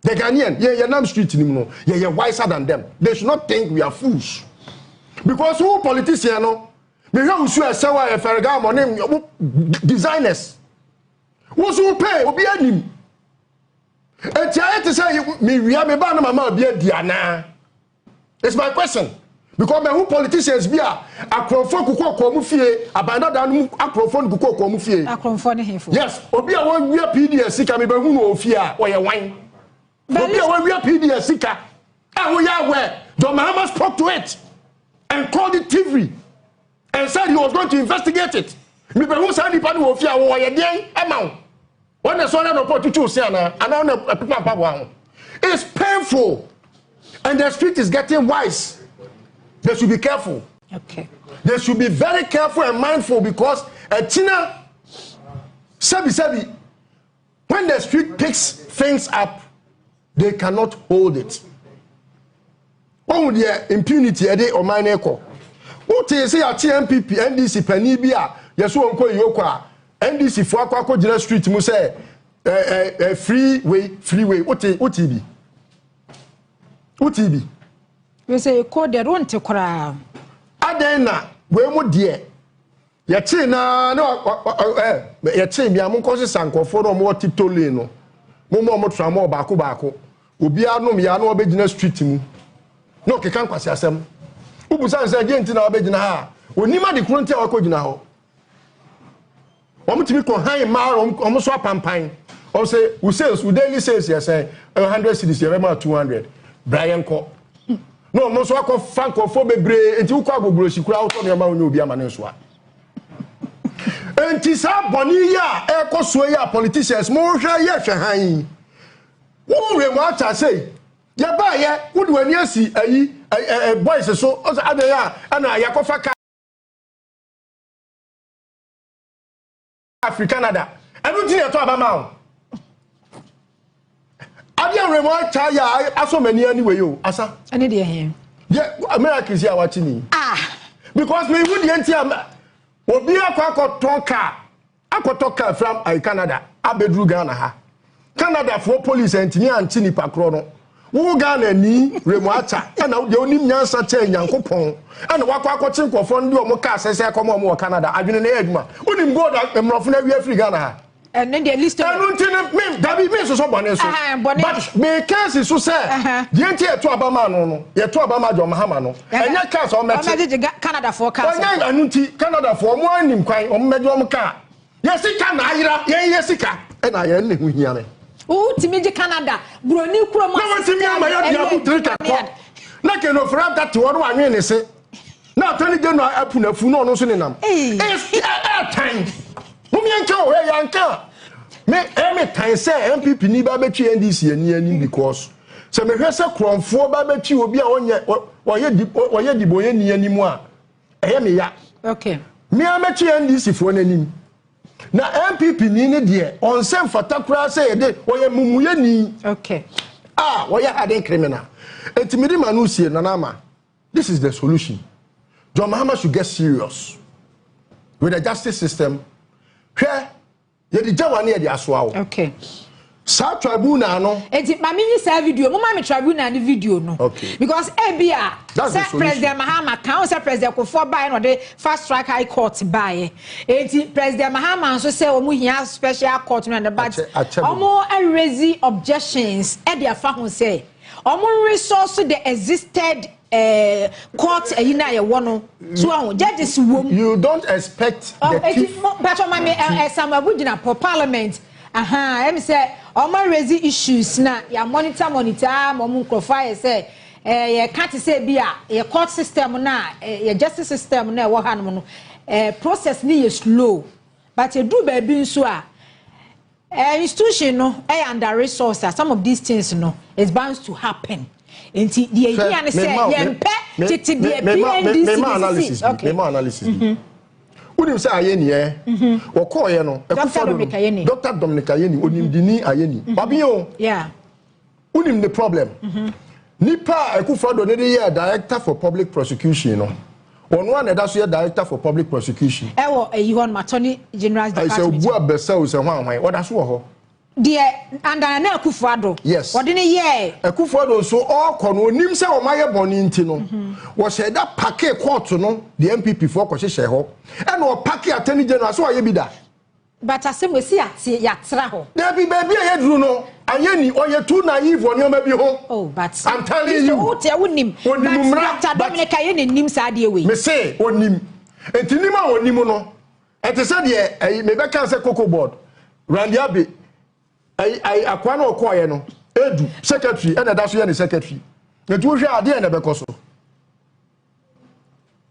The Ghanaian ye nam street ni no ye wiser than them. They should not think we are fools. Because who politician no me Owusu esewa e ferga money designers. Who so pay obi anim. Et ya to say me wia me ba na mama obi adi ana. It's my question. Because me who politicians be akrofo kuko ko mu fie abanda dan akrofo kuko ko mu fie.
Akrofo ne hefo.
Yes, obi a won wi PDS sika me be hu no ofie a wo ye wan. Obi a won wi PDS sika a wo ya where John Mahama spoke to it and called it TV and said he was going to investigate it. Me be hu sa ni pa no ofie a wo ye den ema. When the son of to choose ana na people papa. It's painful. And the street is getting wise. They should be careful.
Okay.
They should be very careful and mindful because China, sabi, when the street picks things up, they cannot hold it. What would the impunity a day or mine echo? What is say at MPP, NDC, Penibia, Yasu Uncle Yoka, NDC for Kwako Jina Street, Muse, freeway, what be? UTB.
We say you call the run to cry.
Adena, we mo dear. Yachi na no yachi mi amun kosi sanko for no more tiptoe no. Mo tramo baako. Obi anu mi anu obegina street mu. No ke kan kwase asem. Ubusan say agent na obegina ha. Onima de kronti a wakogina ho. Omo timi ko han ma omo so apampan. O say we sales we daily sales yes say 100 cedis you remember 200. Brian ko no mo so akọ fanko fo bebre enti ukọ agbogbo sikura auto me ma onye obi amane so a enti sa boni ya e ko so ya politicians mo hwe ye hwe han wo re mo acha say ye ba ye wo de wani asi ayi boys so o ade ya ana ya ko fa Africa Canada everything e to abama o Adia remo chaya aso mani anyway yo asa
ani de here
yeah America is here watching me because me would the antia obi akoton car from Canada abedru Ghana ha Canada for police antini antini pakro no wo Ghana ni remo acha na de onim nyansa cha nyankopon na wakwakotin kofo ndi o mo ka sese komo mo Canada adwene na adwuma onim go da emrofo na wi Africa Ghana ha
and then the list
I don't me Gabby me so bonne so but me case so say the enti to abama no ye to abama jo mahama no enya case o meti
Canada for case
onya anunti Canada for mo anim kwan o mejo mo ka ye sika na ayira ye sika e na ye ne hu hia me
o timi je Canada broni kuro mo
na timi ama ya dia ku trika ko na Ken Ofori Atta to one anwe ne se na Attorney General apunafu no no so ne nam time mum yanka o yanka me time say MPP ni ba betwi NDC ani because se me hwe se kronfo ba betwi obi a oye diboye ni animu a eye me ya
okay
me ametwi NDC fo nanim na MPP ni ne de on se fatakura se de oye mumuye ni
okay
oye Harden criminal etimidi manu sie nanama. This is the solution. John Mahama should get serious with the justice system. Where the Jawani the aswao.
Okay.
Sa tribunal no.
Eti mami ni sa video. Mo mami tribunal ni video no.
Okay.
Because ebia say President Mahama kan say President Akufo buy no the fast track high court buy. Eti President Mahama so say omo hia special court no the budget. Omo raise objections e dey afa ho say omo resource the existed court yina ye wono so judges wom. You
don't expect the
but mami some abugina for parliament em say omo raise issues na ya monitor mom crofile say ye can't say bia ye court system na ye justice system na wo hanom no process ni is slow but you do baby nso a institution no under resource some of these things no is bound to happen. Enti the idea na say yempe titi the PNDC okay
me analysis unim say ayeni wo call ye no
Dr.
Dominic Ayeni onim dini ayeni babio
yeah
unim the problem nipa Akufo Addo ne dey director for public prosecution no one that so director for public prosecution
wo ehon attorney general department
I say obu abesa o say hwan what that so ho
the under na Akufo Addo
yes
what didn't ye
Akufo Addo so all kono onim say o maye boni nti no wo say that packet court no the MPP for ko hye ho e no packet attorney general so aye bi da
but asem we see yatra ho
there be baby aye duru no ayeni oye too naive on your bi ho
oh but
I'm telling you
what you wonim Dr. Dominic Ayeni nim sa de we
me say onim entinim a onim no ete say de me be kan say cocoa board randiabe I akwa na okoye no edu secretary and that so ye secretary etu wo hwe ade na be koso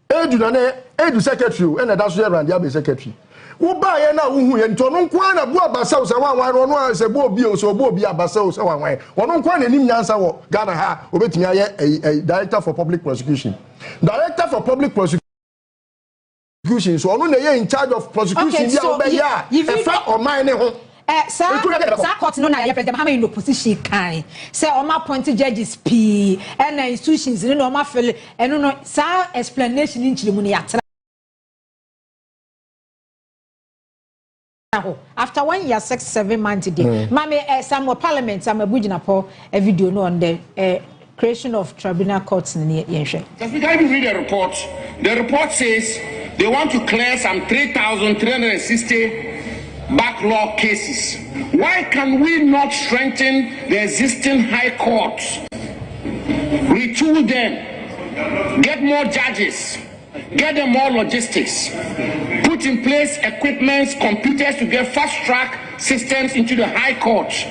edu na edu secretary and that so ye randiabe secretary wo ba ye na wo hu ye nto no nkwa na bu abasa wo se wan no se bo obi o so bo obi abasa wo se wan wono nkwa na nim nyansa wo Ghana ha obetimi aye director for public prosecution so ono na ye in charge of prosecution dia wo be ya e fa o man ne ho
sir court no na President Mahama in opposition kan say oma appoint judges p and institutions no oma feel eno no sir explanation in chirimu ne yatra after 1 year 6-7 months day mama some parliament some abugina po a video no on the creation of tribunal courts in yenhwe.
If you read the report says they want to clear some 3,360 backlog cases. Why can we not strengthen the existing high courts, retool them, get more judges, get them more logistics, put in place equipment, computers to get fast-track systems into the high courts,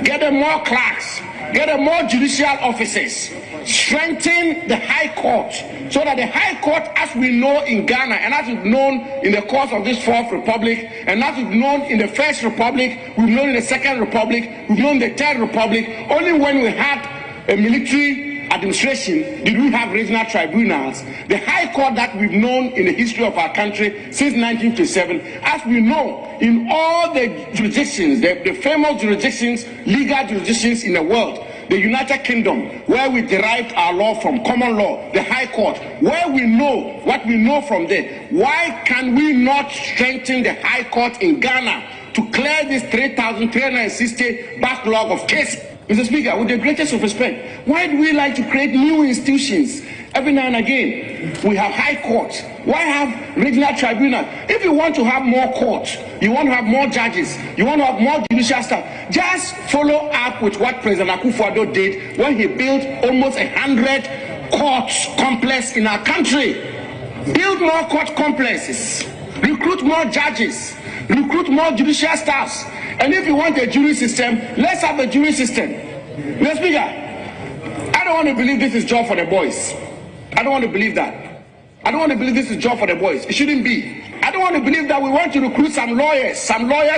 get them more clerks, get them more judicial officers, strengthen the high court so that the high court, as we know in Ghana and as we've known in the course of this Fourth Republic and as we've known in the First Republic, we've known in the Second Republic, we've known in the Third Republic, only when we had a military administration did we have regional tribunals. The high court that we've known in the history of our country since 1927, as we know in all the jurisdictions, the famous jurisdictions, legal jurisdictions in the world, the United Kingdom, where we derived our law from, common law, the High Court, where we know what we know from there. Why can we not strengthen the High Court in Ghana to clear this 3,360 backlog of cases? Mr. Speaker, with the greatest of respect, why do we like to create new institutions? Every now and again, we have high courts. Why have regional tribunals? If you want to have more courts, you want to have more judges, you want to have more judicial staff, just follow up with what President Akufo Addo did when he built almost 100 courts complex in our country. Build more court complexes, recruit more judges, recruit more judicial staffs. And if you want a jury system, let's have a jury system. Mr. Speaker, I don't want to believe this is job for the boys. I don't want to believe that. I don't want to believe this is job for the boys. It shouldn't be. I don't want to believe that we want to recruit some lawyers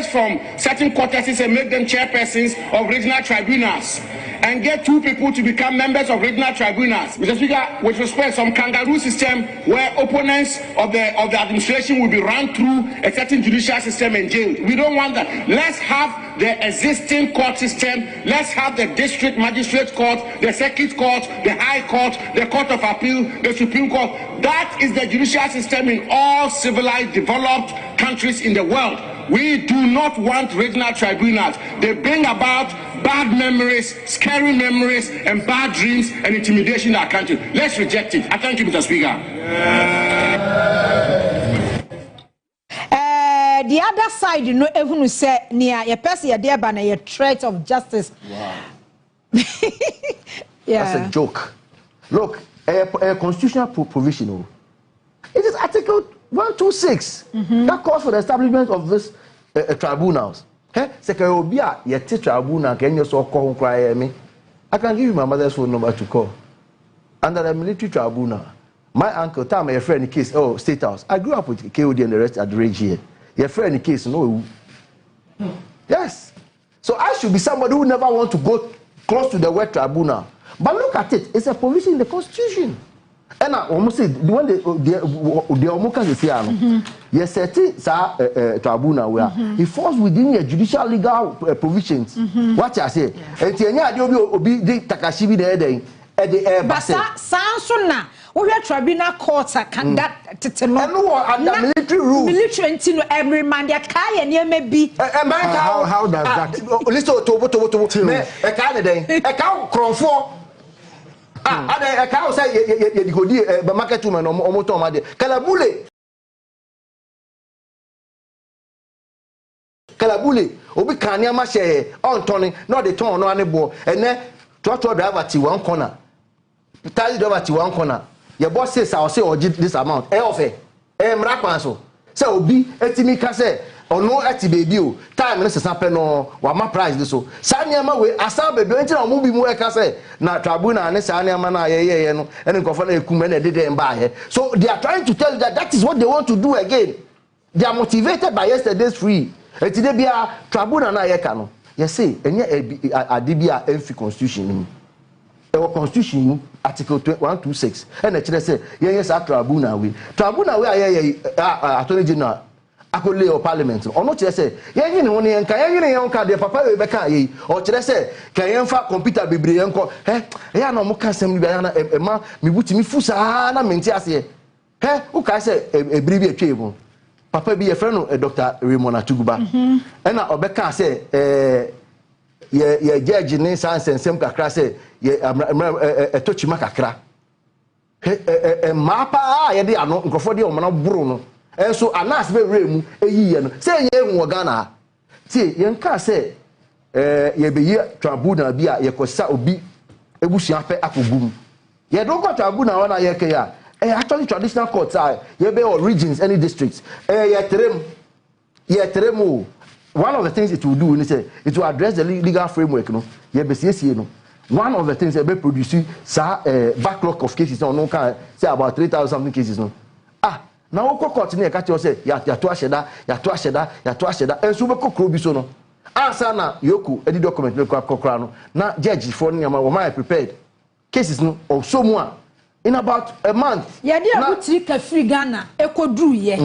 from certain courtesses and make them chairpersons of regional tribunals and get 2 people to become members of regional tribunals. Mr. Speaker, with respect, some kangaroo system where opponents of the administration will be run through a certain judicial system and jailed. We don't want that. Let's have the existing court system. Let's have the district magistrate court, the circuit court, the high court, the court of appeal, the Supreme Court. That is the judicial system in all civilized, developed countries in the world. We do not want regional tribunals. They bring about bad memories, scary memories, and bad dreams and intimidation in our country. Let's reject it. I thank you, Mr. Speaker.
The other side, you know, everyone say near your person, your dear banner, your threat of justice. Wow. Yeah.
That's a joke. Look, a constitutional provision. It is Article 126 that calls for the establishment of this tribunals. Secretary yet tribunal can you so call cry me? I can give you my mother's phone number to call. Under the military tribunal, my uncle, time my friend in case, State House. I grew up with KOD and the rest at the range here. Your friend in case, no. Yes. So I should be somebody who never want to go close to the word tribunal. But look at it, it's a provision in the Constitution. And I almost said the one the almost can say yes, tribunal where he falls within the judicial legal provisions. What I say, and Tianya obi Takashibi there at the air.
But sounds so now. We have tribunal courts can that
under military rule.
Military and every man that can and may be.
How does that?
Listen to a candidate, a cow crow for. I can't say you go the market woman or motomade. Kalabule, Obi Kanyama share on Tony, not the tone, no anymore, and then trotto driver to one corner. Tally driver to one corner. Your boss says I'll say or this amount. Elfe, Mrapanso. So be Etimika say. Or no ati baby o time no sesa no wa ma price this so saniama we asa baby enti na mo bi mu e ka say na tribunal ne saniama na ye no ene nkofo na ekum na dede mba he. So they are trying to tell you that that is what they want to do again. They are motivated by yesterday's free. Enti de bia tribunal na ye ka no ye say enye ade bia enfi constitution ni our constitution article 126 and e say ye say tribunal we aye attorney general Akole or parliament or not say yen won yen kan yen yen kan de papa we be kan yi o kire say kan yen fa computer bebre yen ko ya na mo kan sem bi na e ma me butimi fusa na menti ase u ka say ebiri bi atwe mu papa bi ye friend no Dr. Raymond Atuguba e na obeka say ye judge ni sansensem kakra say ye etochima kakra mapa ye de ano nkofo de o mana buru no. And so Anas be remu eyiye no say ye hu Ghana tie ye nka say ye be ye tribunal bi a ye kosa obi ebusua pe akogum ye don go tribunal na ye ke ya actually traditional courts are ye be or regions any districts ye terem one of the things it will do is say it will address the legal framework no ye be sie no one of the things they be produce backlog of cases no can say about 3,000 something cases no na wo court na e ka che say ya to asheda enso be kokro bi so no ansa na yoku edi document le kokra no na judge for nyama wo my prepared cases no of so mu a in about a month
ya dia butiri ka free Ghana ekodru ye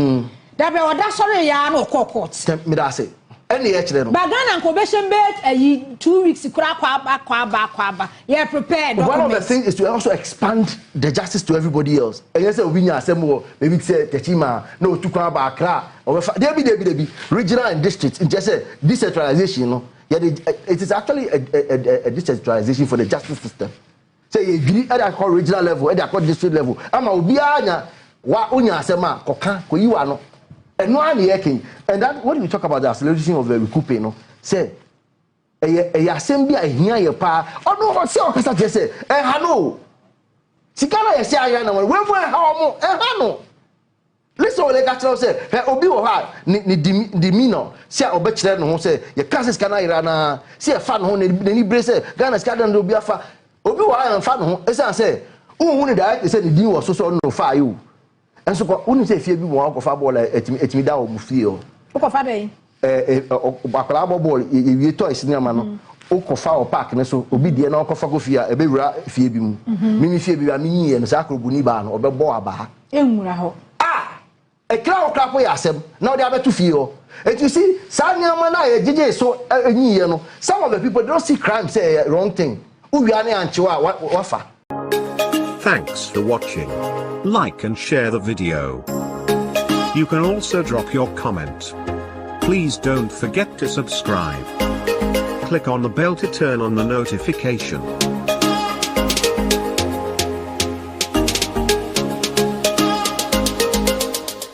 da be oda sore ya na court
me da say any echere no
ba Ghana ko be shembe 2 weeks kura kwa aba you prepared
one of the things is to also expand the justice to everybody else and you say we nya asem maybe say techima no to kwa ba Accra or debi regional and district it just say decentralization no it is actually a decentralization for the justice system say you agree at the regional level at the district level ama obi anya wa unya asem a koka ko yiwa no. And no one here and that when we talk about the acceleration of the recouping, no, say a assembly here your power. Oh no, what say Okasa just say, no. Sikana say I know when how no. Listen what they got to say. Obi wo ha ni demeanor. Say obechire no say your cases kana irana. Say fan ho ni brace Ghana skada no obi afa. obi wa an fa no ho esan say unhu ne da say ne din wo so no fa you enso ko unu say fie bi mo akofa ball etimi da wo mu fie o
ukofa dey
bakola ball ewie toys ni ama no ukofa o park ne so obi die na ukofa ko fie a ebe wura fie bi mu mimi fie bi a mi nyi e no sa akrobuni ba no obebo aba
enwura ho
ekra okra po yasem na odi abetu fie o and you see sanyama na ye jeje so enyi ye no some of the people don't see crime say wrong thing uwia ne anchewa wafa.
Thanks for watching. Like and share the video. You can also drop your comment. Please don't forget to subscribe. Click on the bell to turn on the notification.